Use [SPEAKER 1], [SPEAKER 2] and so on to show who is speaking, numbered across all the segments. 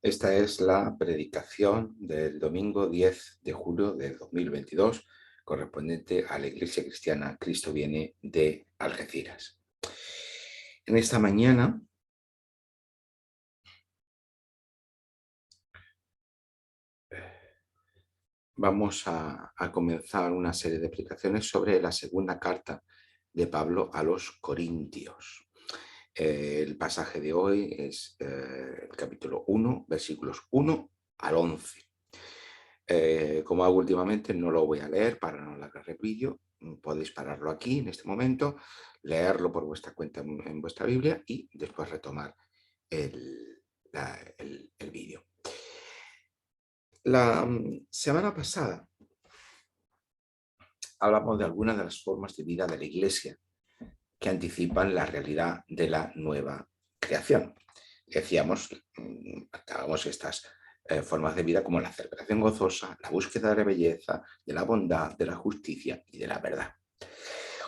[SPEAKER 1] Esta es la predicación del domingo 10 de julio de 2022, correspondiente a la Iglesia Cristiana Cristo Viene de Algeciras. En esta mañana vamos a comenzar una serie de explicaciones sobre la segunda carta de Pablo a los Corintios. El pasaje de hoy es el capítulo 1, versículos 1 al 11. Como hago últimamente, no lo voy a leer para no alargar el vídeo. Podéis pararlo aquí en este momento, leerlo por vuestra cuenta en vuestra Biblia y después retomar el vídeo. La semana pasada hablamos de algunas de las formas de vida de la Iglesia que anticipan la realidad de la nueva creación. Decíamos, marcábamos estas formas de vida como la celebración gozosa, la búsqueda de la belleza, de la bondad, de la justicia y de la verdad.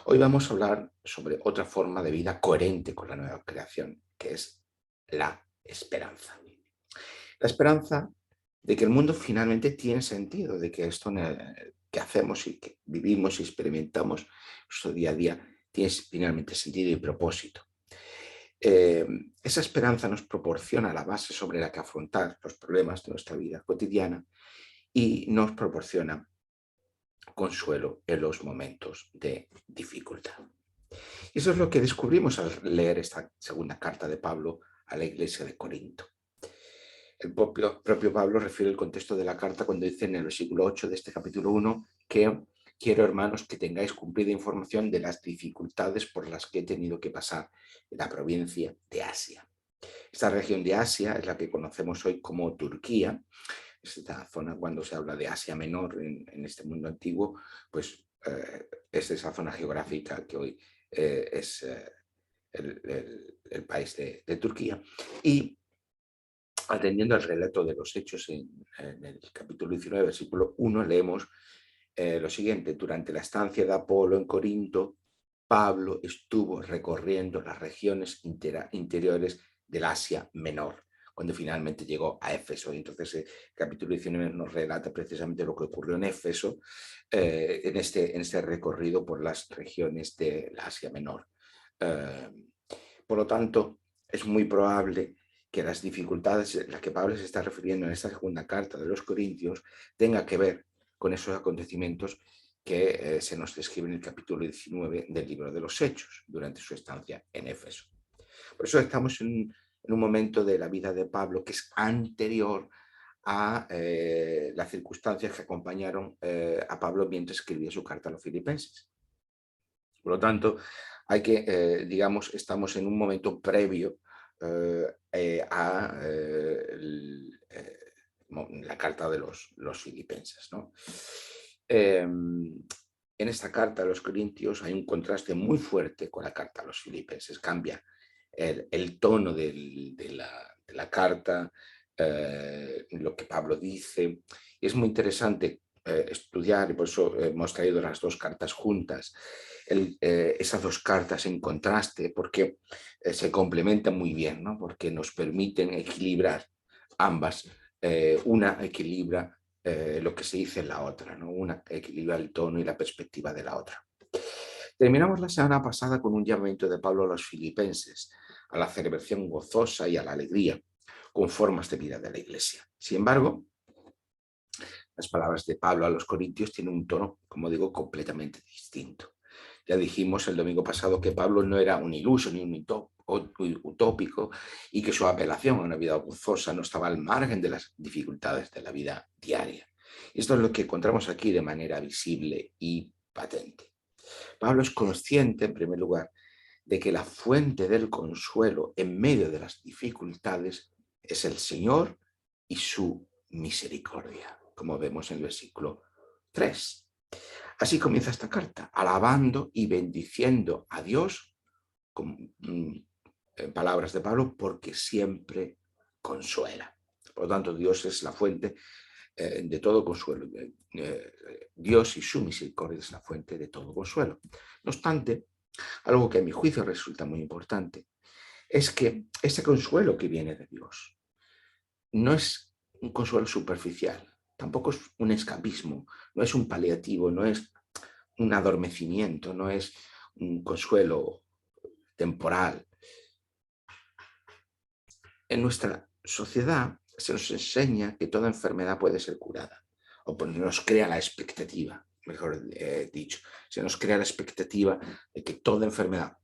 [SPEAKER 1] Hoy vamos a hablar sobre otra forma de vida coherente con la nueva creación, que es la esperanza. La esperanza de que el mundo finalmente tiene sentido, de que esto que hacemos y que vivimos y experimentamos nuestro día a día tiene finalmente sentido y propósito. Esa esperanza nos proporciona la base sobre la que afrontar los problemas de nuestra vida cotidiana y nos proporciona consuelo en los momentos de dificultad. Y eso es lo que descubrimos al leer esta segunda carta de Pablo a la iglesia de Corinto. El propio Pablo refiere el contexto de la carta cuando dice en el versículo 8 de este capítulo 1 que quiero, hermanos, que tengáis cumplida información de las dificultades por las que he tenido que pasar en la provincia de Asia. Esta región de Asia es la que conocemos hoy como Turquía. Esta zona, cuando se habla de Asia Menor en este mundo antiguo, pues es esa zona geográfica que hoy es el país de Turquía. Y atendiendo al relato de los hechos en el capítulo 19, versículo 1, leemos lo siguiente: durante la estancia de Apolo en Corinto, Pablo estuvo recorriendo las regiones interiores del Asia Menor, cuando finalmente llegó a Éfeso. Y entonces el capítulo 19 nos relata precisamente lo que ocurrió en Éfeso, en este recorrido por las regiones del Asia Menor. Eh, por lo tanto, es muy probable que las dificultades a las que Pablo se está refiriendo en esta segunda carta de los Corintios tenga que ver con esos acontecimientos que se nos describe en el capítulo 19 del libro de los Hechos, durante su estancia en Éfeso. Por eso estamos en un momento de la vida de Pablo que es anterior a las circunstancias que acompañaron a Pablo mientras escribía su carta a los filipenses. Por lo tanto, digamos, estamos en un momento previo a la carta de los filipenses, ¿no? En esta carta a los Corintios hay un contraste muy fuerte con la carta a los filipenses. Cambia el tono de la carta, lo que Pablo dice. Es muy interesante estudiar, y por eso hemos traído las dos cartas juntas, esas dos cartas en contraste, porque se complementan muy bien, ¿no? Porque nos permiten equilibrar ambas. Una equilibra lo que se dice en la otra, ¿no? Una equilibra el tono y la perspectiva de la otra. Terminamos la semana pasada con un llamamiento de Pablo a los filipenses, a la celebración gozosa y a la alegría, con formas de vida de la Iglesia. Sin embargo, las palabras de Pablo a los Corintios tienen un tono, como digo, completamente distinto. Ya dijimos el domingo pasado que Pablo no era un iluso ni un utópico y que su apelación a una vida gozosa no estaba al margen de las dificultades de la vida diaria. Esto es lo que encontramos aquí de manera visible y patente. Pablo es consciente, en primer lugar, de que la fuente del consuelo en medio de las dificultades es el Señor y su misericordia, como vemos en el versículo 3. Así comienza esta carta, alabando y bendiciendo a Dios, con palabras de Pablo, porque siempre consuela. Por lo tanto, Dios es la fuente de todo consuelo. Dios y su misericordia es la fuente de todo consuelo. No obstante, algo que a mi juicio resulta muy importante es que ese consuelo que viene de Dios no es un consuelo superficial, tampoco es un escapismo, no es un paliativo, no es un adormecimiento, no es un consuelo temporal. En nuestra sociedad se nos enseña que toda enfermedad puede ser curada, o nos crea la expectativa, mejor dicho, se nos crea la expectativa de que toda enfermedad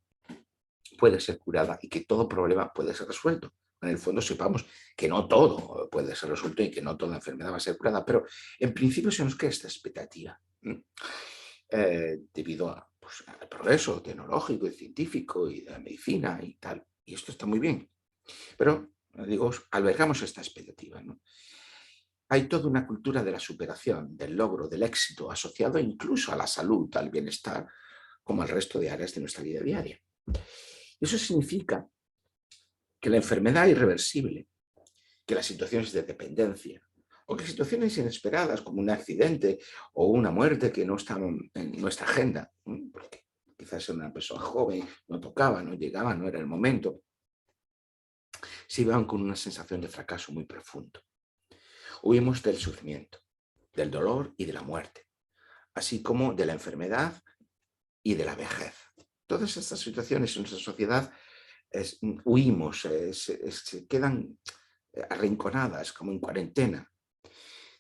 [SPEAKER 1] puede ser curada y que todo problema puede ser resuelto. En el fondo sepamos que no todo puede ser resuelto y que no toda enfermedad va a ser curada, pero en principio se nos crea esta expectativa, debido pues, al progreso tecnológico y científico y de la medicina y tal. Y esto está muy bien, pero digo, albergamos esta expectativa, ¿no? Hay toda una cultura de la superación, del logro, del éxito, asociado incluso a la salud, al bienestar, como al resto de áreas de nuestra vida diaria. Eso significa que la enfermedad es irreversible, que las situaciones de dependencia o que situaciones inesperadas como un accidente o una muerte que no estaban en nuestra agenda, porque quizás era una persona joven, no tocaba, no llegaba, no era el momento, se iban con una sensación de fracaso muy profundo. Huimos del sufrimiento, del dolor y de la muerte, así como de la enfermedad y de la vejez. Todas estas situaciones en nuestra sociedad huimos, se quedan arrinconadas, como en cuarentena.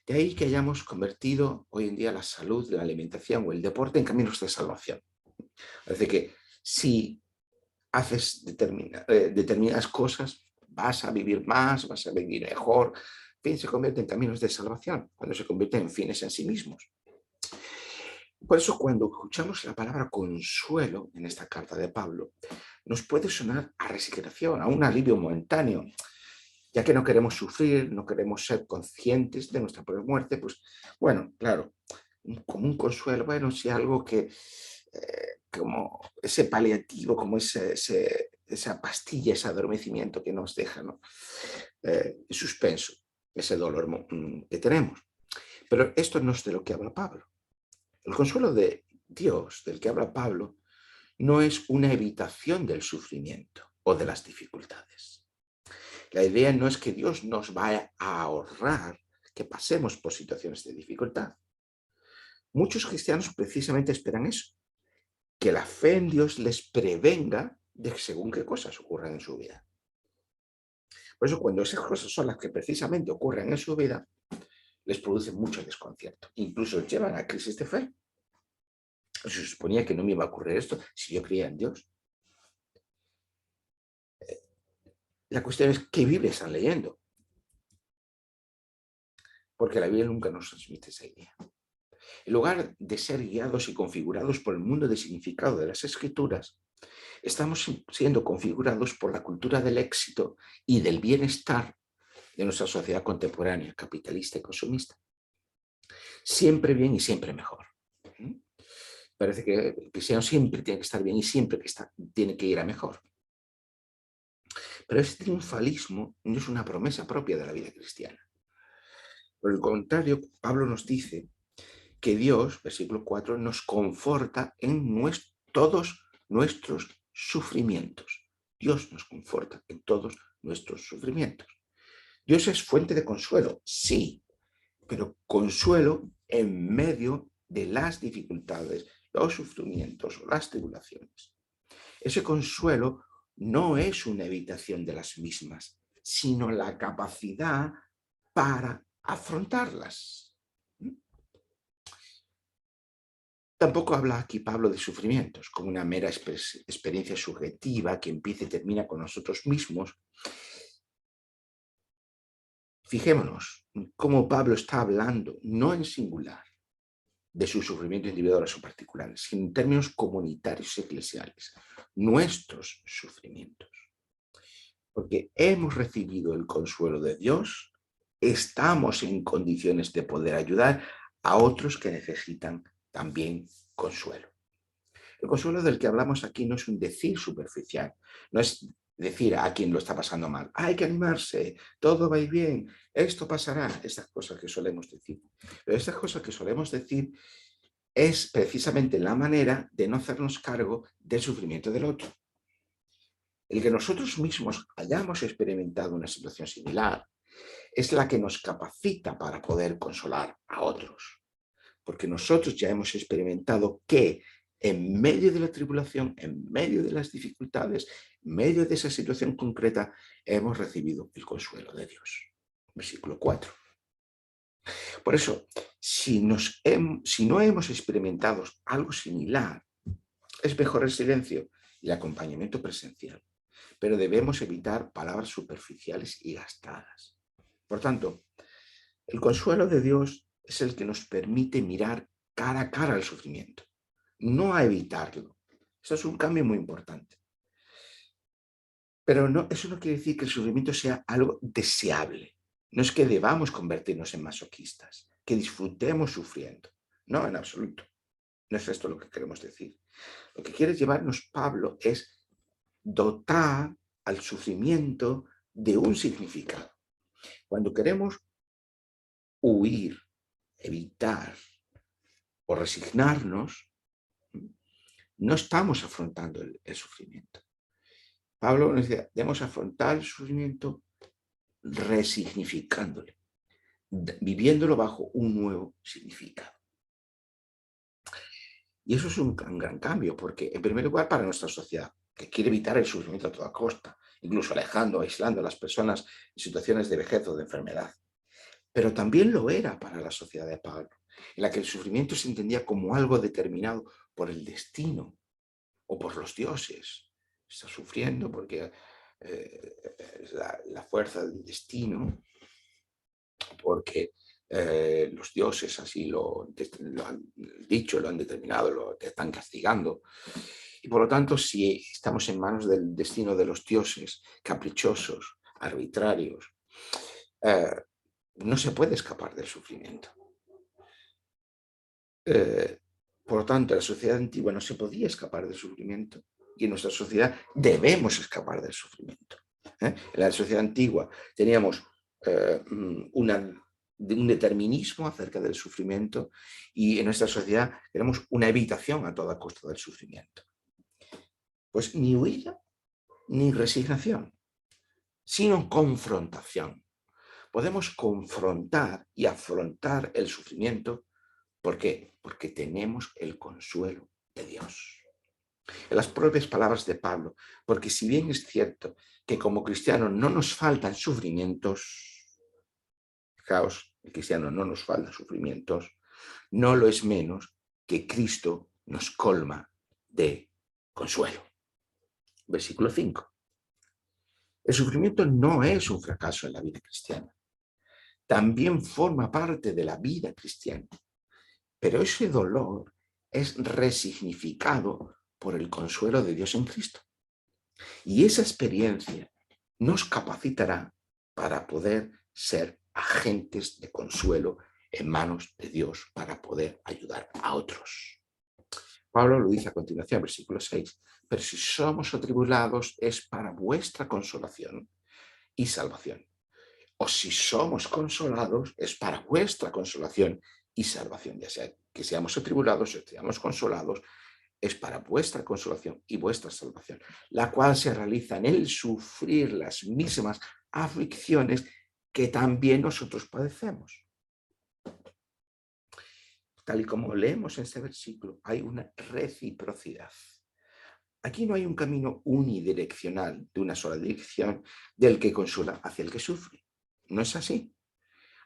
[SPEAKER 1] De ahí que hayamos convertido hoy en día la salud, la alimentación o el deporte en caminos de salvación. Parece que si haces determinadas cosas, vas a vivir más, vas a vivir mejor. En fin, se convierte en caminos de salvación, cuando se convierte en fines en sí mismos. Por eso cuando escuchamos la palabra consuelo en esta carta de Pablo, nos puede sonar a resignación, a un alivio momentáneo, ya que no queremos sufrir, no queremos ser conscientes de nuestra propia muerte, pues bueno, claro, como un consuelo, bueno, si algo que, como ese paliativo, como esa pastilla, ese adormecimiento que nos deja, ¿no? Suspenso, ese dolor que tenemos. Pero esto no es de lo que habla Pablo. El consuelo de Dios, del que habla Pablo, no es una evitación del sufrimiento o de las dificultades. La idea no es que Dios nos vaya a ahorrar que pasemos por situaciones de dificultad. Muchos cristianos precisamente esperan eso, que la fe en Dios les prevenga de según qué cosas ocurran en su vida. Por eso cuando esas cosas son las que precisamente ocurren en su vida, les producen mucho desconcierto. Incluso les llevan a crisis de fe. Se suponía que no me iba a ocurrir esto si yo creía en Dios. La cuestión es qué Biblia están leyendo, porque la Biblia nunca nos transmite esa idea. En lugar de ser guiados y configurados por el mundo de significado de las Escrituras, estamos siendo configurados por la cultura del éxito y del bienestar de nuestra sociedad contemporánea, capitalista y consumista. Siempre bien y siempre mejor. Parece que el cristiano siempre tiene que estar bien y siempre tiene que ir a mejor. Pero ese triunfalismo no es una promesa propia de la vida cristiana. Por el contrario, Pablo nos dice que Dios, versículo 4, nos conforta en todos nuestros sufrimientos. Dios nos conforta en todos nuestros sufrimientos. Dios es fuente de consuelo, sí, pero consuelo en medio de las dificultades, los sufrimientos o las tribulaciones. Ese consuelo no es una evitación de las mismas, sino la capacidad para afrontarlas. Tampoco habla aquí Pablo de sufrimientos, como una mera experiencia subjetiva que empieza y termina con nosotros mismos. Fijémonos cómo Pablo está hablando, no en singular, de sus sufrimientos individuales o particulares, sino en términos comunitarios y eclesiales, nuestros sufrimientos. Porque hemos recibido el consuelo de Dios, estamos en condiciones de poder ayudar a otros que necesitan también consuelo. El consuelo del que hablamos aquí no es un decir superficial, no es decir a quien lo está pasando mal, hay que animarse, todo va a ir bien, esto pasará, estas cosas que solemos decir. Pero estas cosas que solemos decir es precisamente la manera de no hacernos cargo del sufrimiento del otro. El que nosotros mismos hayamos experimentado una situación similar, es la que nos capacita para poder consolar a otros. Porque nosotros ya hemos experimentado que en medio de la tribulación, en medio de las dificultades, en medio de esa situación concreta, hemos recibido el consuelo de Dios. Versículo 4. Por eso, si no hemos experimentado algo similar, es mejor el silencio y el acompañamiento presencial, pero debemos evitar palabras superficiales y gastadas. Por tanto, el consuelo de Dios es el que nos permite mirar cara a cara al sufrimiento, no a evitarlo. Eso es un cambio muy importante. Pero no, eso no quiere decir que el sufrimiento sea algo deseable. No es que debamos convertirnos en masoquistas, que disfrutemos sufriendo. No, en absoluto. No es esto lo que queremos decir. Lo que quiere llevarnos Pablo es dotar al sufrimiento de un significado. Cuando queremos huir, evitar o resignarnos, no estamos afrontando el sufrimiento. Pablo nos dice, debemos afrontar el sufrimiento resignificándole, viviéndolo bajo un nuevo significado. Y eso es un gran cambio, porque en primer lugar para nuestra sociedad, que quiere evitar el sufrimiento a toda costa, incluso alejando, aislando a las personas en situaciones de vejez o de enfermedad. Pero también lo era para la sociedad de Pablo, en la que el sufrimiento se entendía como algo determinado por el destino o por los dioses. Está sufriendo porque es la fuerza del destino, porque los dioses así lo han dicho, lo han determinado, te están castigando. Y por lo tanto, si estamos en manos del destino de los dioses, caprichosos, arbitrarios, no se puede escapar del sufrimiento. Por lo tanto, en la sociedad antigua no se podía escapar del sufrimiento. Y en nuestra sociedad debemos escapar del sufrimiento. En la sociedad antigua teníamos un determinismo acerca del sufrimiento y en nuestra sociedad tenemos una evitación a toda costa del sufrimiento. Pues ni huida ni resignación, sino confrontación. Podemos confrontar y afrontar el sufrimiento. ¿Por qué? Porque tenemos el consuelo de Dios. En las propias palabras de Pablo, porque si bien es cierto que como cristianos no nos faltan sufrimientos, fijaos, el cristiano no nos faltan sufrimientos, no lo es menos que Cristo nos colma de consuelo. Versículo 5. El sufrimiento no es un fracaso en la vida cristiana. También forma parte de la vida cristiana. Pero ese dolor es resignificado por el consuelo de Dios en Cristo. Y esa experiencia nos capacitará para poder ser agentes de consuelo en manos de Dios para poder ayudar a otros. Pablo lo dice a continuación, versículo 6. Pero si somos atribulados es para vuestra consolación y salvación. O si somos consolados es para vuestra consolación y salvación. Ya sea que seamos atribulados o seamos consolados, es para vuestra consolación y vuestra salvación, la cual se realiza en el sufrir las mismas aflicciones que también nosotros padecemos. Tal y como leemos en este versículo, hay una reciprocidad. Aquí no hay un camino unidireccional, de una sola dirección, del que consuela hacia el que sufre. No es así.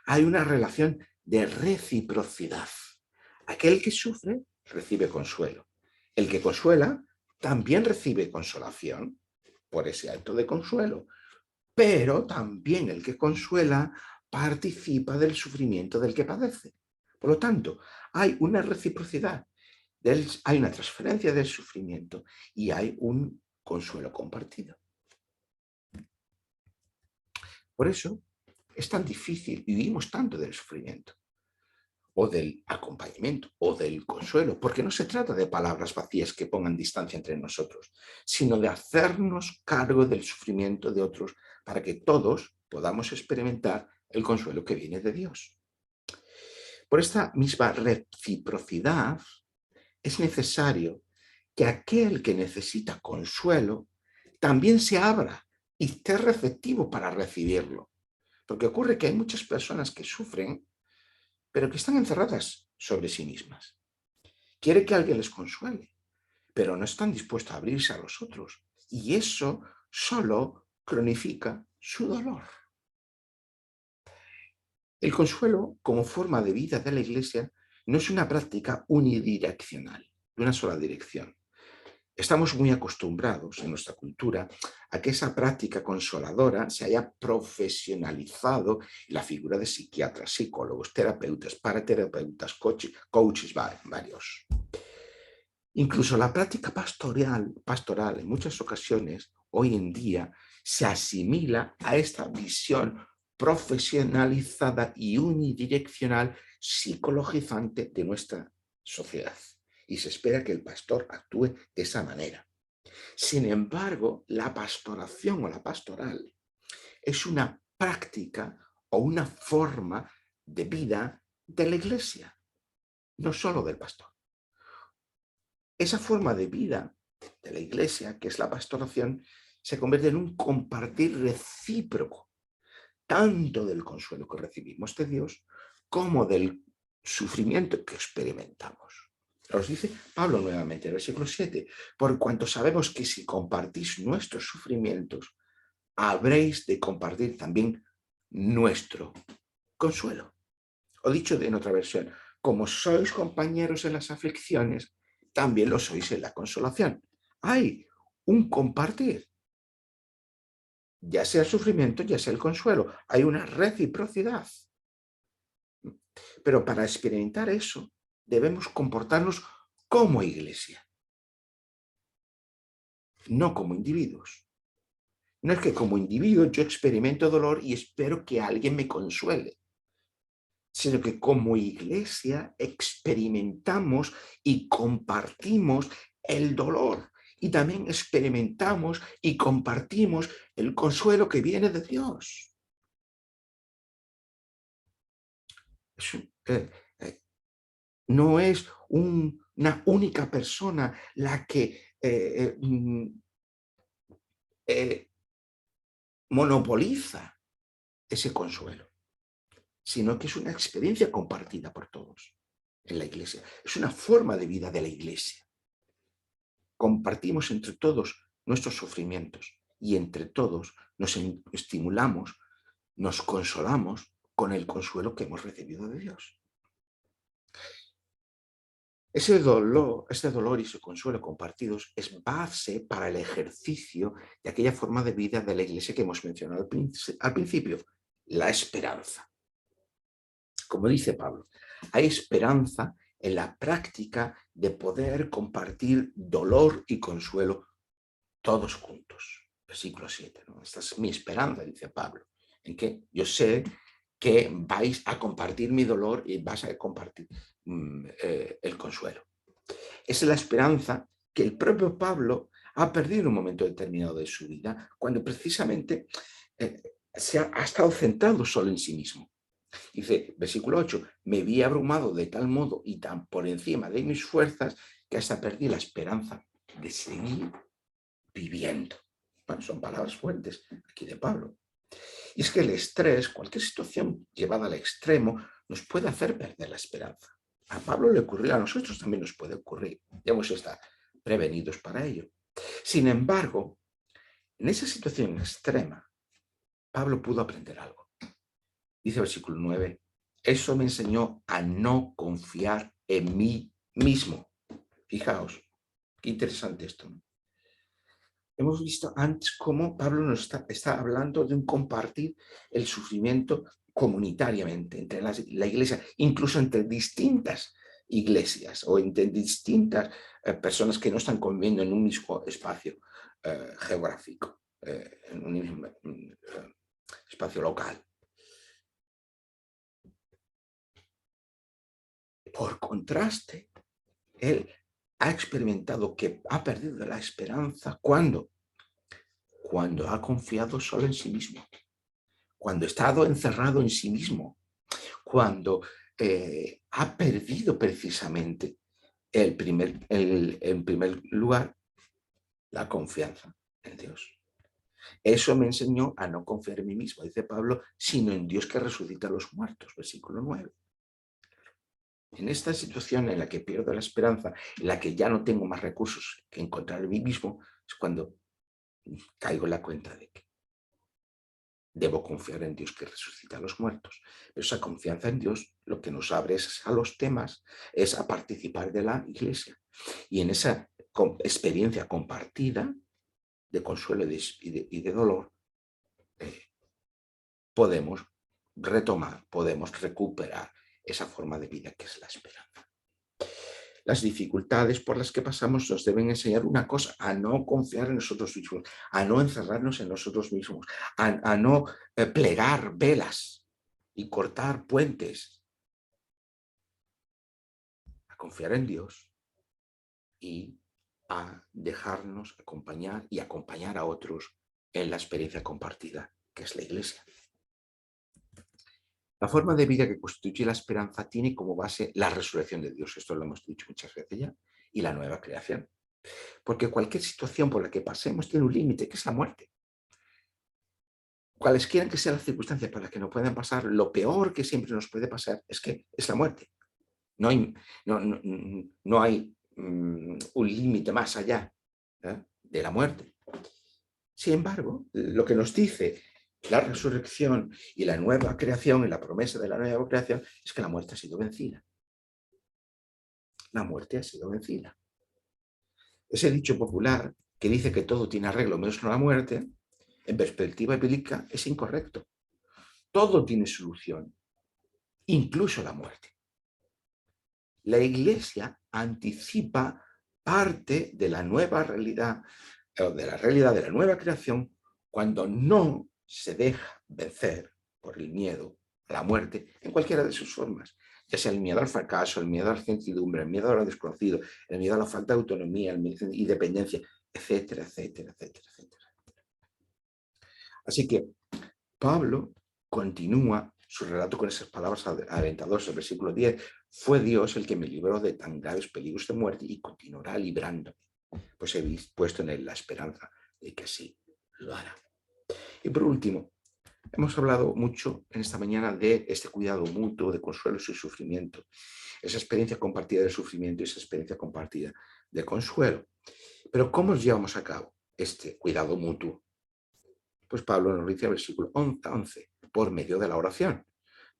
[SPEAKER 1] Hay una relación de reciprocidad. Aquel que sufre recibe consuelo. El que consuela también recibe consolación por ese acto de consuelo, pero también el que consuela participa del sufrimiento del que padece. Por lo tanto, hay una reciprocidad, hay una transferencia del sufrimiento y hay un consuelo compartido. Por eso es tan difícil, vivimos tanto del sufrimiento, o del acompañamiento, o del consuelo, porque no se trata de palabras vacías que pongan distancia entre nosotros, sino de hacernos cargo del sufrimiento de otros para que todos podamos experimentar el consuelo que viene de Dios. Por esta misma reciprocidad es necesario que aquel que necesita consuelo también se abra y esté receptivo para recibirlo. Porque ocurre que hay muchas personas que sufren, pero que están encerradas sobre sí mismas. Quiere que alguien les consuele, pero no están dispuestos a abrirse a los otros. Y eso solo cronifica su dolor. El consuelo, como forma de vida de la Iglesia, no es una práctica unidireccional, de una sola dirección. Estamos muy acostumbrados en nuestra cultura a que esa práctica consoladora se haya profesionalizado en la figura de psiquiatras, psicólogos, terapeutas, paraterapeutas, coaches varios. Incluso la práctica pastoral en muchas ocasiones, hoy en día, se asimila a esta visión profesionalizada y unidireccional psicologizante de nuestra sociedad. Y se espera que el pastor actúe de esa manera. Sin embargo, la pastoración o la pastoral es una práctica o una forma de vida de la Iglesia, no solo del pastor. Esa forma de vida de la Iglesia, que es la pastoración, se convierte en un compartir recíproco, tanto del consuelo que recibimos de Dios como del sufrimiento que experimentamos. Os dice Pablo nuevamente en el versículo 7, por cuanto sabemos que si compartís nuestros sufrimientos, habréis de compartir también nuestro consuelo. O dicho en otra versión, como sois compañeros en las aflicciones, también lo sois en la consolación. Hay un compartir, ya sea el sufrimiento, ya sea el consuelo. Hay una reciprocidad. Pero para experimentar eso, debemos comportarnos como iglesia, no como individuos. No es que como individuo yo experimento dolor y espero que alguien me consuele, sino que como iglesia experimentamos y compartimos el dolor y también experimentamos y compartimos el consuelo que viene de Dios. No es una única persona la que monopoliza ese consuelo, sino que es una experiencia compartida por todos en la iglesia. Es una forma de vida de la iglesia. Compartimos entre todos nuestros sufrimientos y entre todos nos estimulamos, nos consolamos con el consuelo que hemos recibido de Dios. Ese dolor y ese consuelo compartidos es base para el ejercicio de aquella forma de vida de la iglesia que hemos mencionado al principio, la esperanza. Como dice Pablo, hay esperanza en la práctica de poder compartir dolor y consuelo todos juntos. Versículo 7, ¿no? Esta es mi esperanza, dice Pablo, en que yo sé que vais a compartir mi dolor y vais a compartir el consuelo. Esa es la esperanza que el propio Pablo ha perdido en un momento determinado de su vida, cuando precisamente ha estado centrado solo en sí mismo. Dice, versículo 8, me vi abrumado de tal modo y tan por encima de mis fuerzas que hasta perdí la esperanza de seguir viviendo. Bueno, son palabras fuertes aquí de Pablo. Y es que el estrés, cualquier situación llevada al extremo, nos puede hacer perder la esperanza. A Pablo le ocurrió, a nosotros también nos puede ocurrir. Debemos estar prevenidos para ello. Sin embargo, en esa situación extrema, Pablo pudo aprender algo. Dice el versículo 9, eso me enseñó a no confiar en mí mismo. Fijaos, qué interesante esto, ¿no? Hemos visto antes cómo Pablo nos está hablando de un compartir el sufrimiento comunitariamente entre la iglesia, incluso entre distintas iglesias o entre distintas personas que no están conviviendo en un mismo espacio geográfico, en un mismo espacio local. Por contraste, él ha experimentado que ha perdido la esperanza cuando ha confiado solo en sí mismo, cuando ha estado encerrado en sí mismo, cuando ha perdido precisamente en primer lugar la confianza en Dios. Eso me enseñó a no confiar en mí mismo, dice Pablo, sino en Dios que resucita a los muertos, versículo 9. En esta situación en la que pierdo la esperanza, en la que ya no tengo más recursos que encontrar en mí mismo, es cuando caigo en la cuenta de que debo confiar en Dios que resucita a los muertos. Pero esa confianza en Dios lo que nos abre es a los temas, es a participar de la iglesia. Y en esa experiencia compartida de consuelo y de dolor, podemos retomar, podemos recuperar esa forma de vida que es la esperanza. Las dificultades por las que pasamos nos deben enseñar una cosa: a no confiar en nosotros mismos, a no encerrarnos en nosotros mismos, a no plegar velas y cortar puentes, a confiar en Dios y a dejarnos acompañar y acompañar a otros en la experiencia compartida, que es la iglesia. La forma de vida que constituye la esperanza tiene como base la resurrección de Dios, esto lo hemos dicho muchas veces ya, y la nueva creación. Porque cualquier situación por la que pasemos tiene un límite, que es la muerte. Cualesquiera que sean las circunstancias por las que nos pueden pasar, lo peor que siempre nos puede pasar es la muerte. No hay, no hay un límite más allá de la muerte. Sin embargo, lo que nos dice la resurrección y la nueva creación, y la promesa de la nueva creación, es que la muerte ha sido vencida. La muerte ha sido vencida. Ese dicho popular que dice que todo tiene arreglo menos la muerte, en perspectiva bíblica es incorrecto. Todo tiene solución, incluso la muerte. La Iglesia anticipa parte de la nueva realidad, o de la realidad de la nueva creación, cuando no se deja vencer por el miedo a la muerte en cualquiera de sus formas, ya sea el miedo al fracaso, el miedo a la incertidumbre, el miedo a lo desconocido, el miedo a la falta de autonomía, el miedo a la independencia, etcétera, etcétera, etcétera, etcétera. Así que Pablo continúa su relato con esas palabras aventadoras del versículo 10. Fue Dios el que me libró de tan graves peligros de muerte y continuará librándome. Pues he puesto en él la esperanza de que así lo hará. Y por último, hemos hablado mucho en esta mañana de este cuidado mutuo de consuelo y sufrimiento. Esa experiencia compartida de sufrimiento y esa experiencia compartida de consuelo. Pero ¿cómo llevamos a cabo este cuidado mutuo? Pues Pablo nos dice en el versículo 11, por medio de la oración.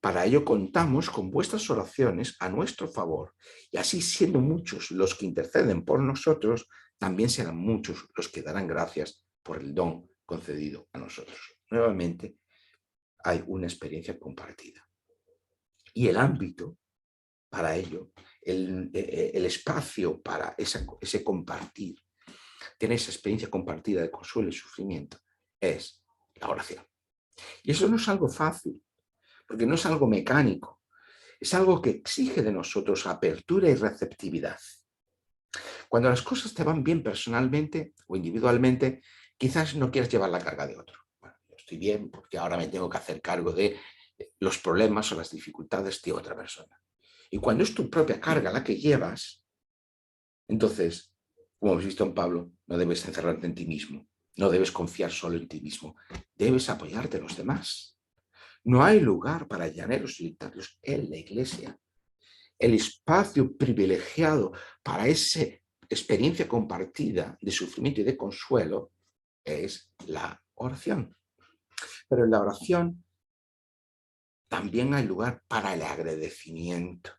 [SPEAKER 1] Para ello contamos con vuestras oraciones a nuestro favor, y así siendo muchos los que interceden por nosotros, también serán muchos los que darán gracias por el don concedido a nosotros. Nuevamente, hay una experiencia compartida. Y el ámbito para ello, el espacio para ese compartir, tener esa experiencia compartida de consuelo y sufrimiento, es la oración. Y eso no es algo fácil, porque no es algo mecánico, es algo que exige de nosotros apertura y receptividad. Cuando las cosas te van bien personalmente o individualmente, quizás no quieras llevar la carga de otro. Bueno, yo estoy bien porque ahora me tengo que hacer cargo de los problemas o las dificultades de otra persona. Y cuando es tu propia carga la que llevas, entonces, como hemos visto en Pablo, no debes encerrarte en ti mismo, no debes confiar solo en ti mismo, debes apoyarte en los demás. No hay lugar para llaneros solitarios en la iglesia. El espacio privilegiado para esa experiencia compartida de sufrimiento y de consuelo es la oración. Pero en la oración también hay lugar para el agradecimiento.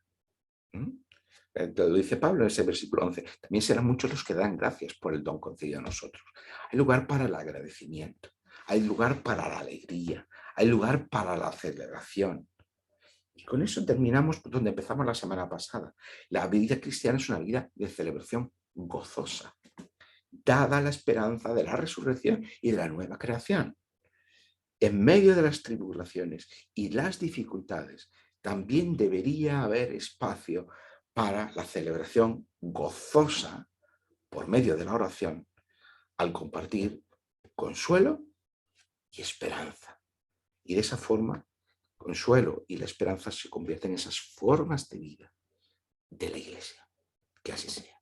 [SPEAKER 1] Lo dice Pablo en ese versículo 11. También serán muchos los que dan gracias por el don concedido a nosotros. Hay lugar para el agradecimiento. Hay lugar para la alegría. Hay lugar para la celebración. Y con eso terminamos donde empezamos la semana pasada. La vida cristiana es una vida de celebración gozosa, dada la esperanza de la resurrección y de la nueva creación. En medio de las tribulaciones y las dificultades, también debería haber espacio para la celebración gozosa por medio de la oración, al compartir consuelo y esperanza. Y de esa forma, consuelo y la esperanza se convierten en esas formas de vida de la Iglesia. Que así sea.